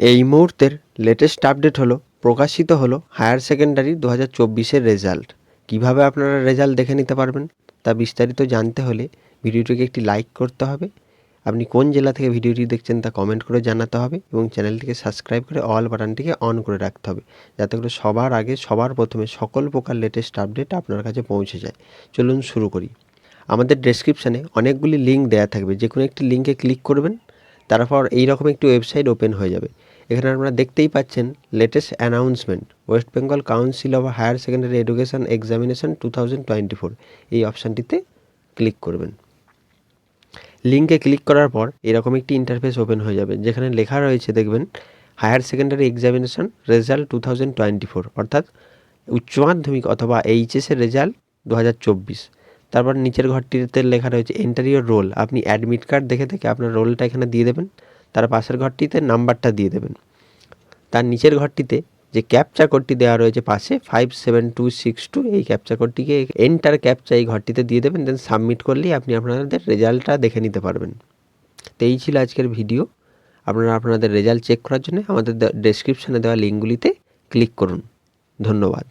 এই মুহূর্তের latest update হলো প্রকাশিত হলো হায়ার সেকেন্ডারি 2024-এর রেজাল্ট। কিভাবে আপনারা রেজাল্ট দেখে নিতে পারবেন তা বিস্তারিত জানতে হলে ভিডিওটিকে একটি লাইক করতে হবে। আপনি কোন জেলা থেকে ভিডিওটি দেখছেন তা কমেন্ট করে জানাতে হবে এবং চ্যানেলটিকে সাবস্ক্রাইব করে অল বাটনটিকে অন করে রাখতে হবে, যাতে করে সবার আগে সবার প্রথমে সকল প্রকার লেটেস্ট আপডেট আপনার কাছে পৌঁছে যায়। চলুন শুরু করি। আমাদের ডেসক্রিপশানে অনেকগুলি লিঙ্ক দেওয়া থাকবে, যে কোনো একটি লিঙ্কে ক্লিক করবেন, তারপর এইরকম একটি ওয়েবসাইট ওপেন হয়ে যাবে। এখানে আপনারা দেখতেই পাচ্ছেন latest announcement, West Bengal Council of Higher Secondary Education examination 2024, এই অপশানটিতে ক্লিক করবেন। লিঙ্কে ক্লিক করার পর এরকম একটি ইন্টারফেস ওপেন হয়ে যাবে, যেখানে লেখা রয়েছে দেখবেন হায়ার সেকেন্ডারি এক্সামিনেশন রেজাল্ট 2024, অর্থাৎ উচ্চ মাধ্যমিক অথবা এইচএসের রেজাল্ট 2024। তারপর নিচের ঘরটিতে লেখা রয়েছে এন্টার ইওর রোল। আপনি অ্যাডমিট কার্ড দেখে আপনার রোলটা এখানে দিয়ে দেবেন, তার পাশের ঘরটিতে নাম্বারটা দিয়ে দেবেন। তার নিচের ঘরটিতে যে ক্যাপচা কোডটি দেওয়া রয়েছে পাশে 57262, এই ক্যাপচা কোডটিকে এন্টার ক্যাপচা এই ঘরটিতে দিয়ে দেবেন, দেন সাবমিট করলেই আপনি আপনাদের রেজাল্টটা দেখে নিতে পারবেন। তো এই ছিল আজকের ভিডিও। আপনারা আপনাদের রেজাল্ট চেক করার জন্য আমাদের ডেসক্রিপশানে দেওয়া লিঙ্কগুলিতে ক্লিক করুন। ধন্যবাদ।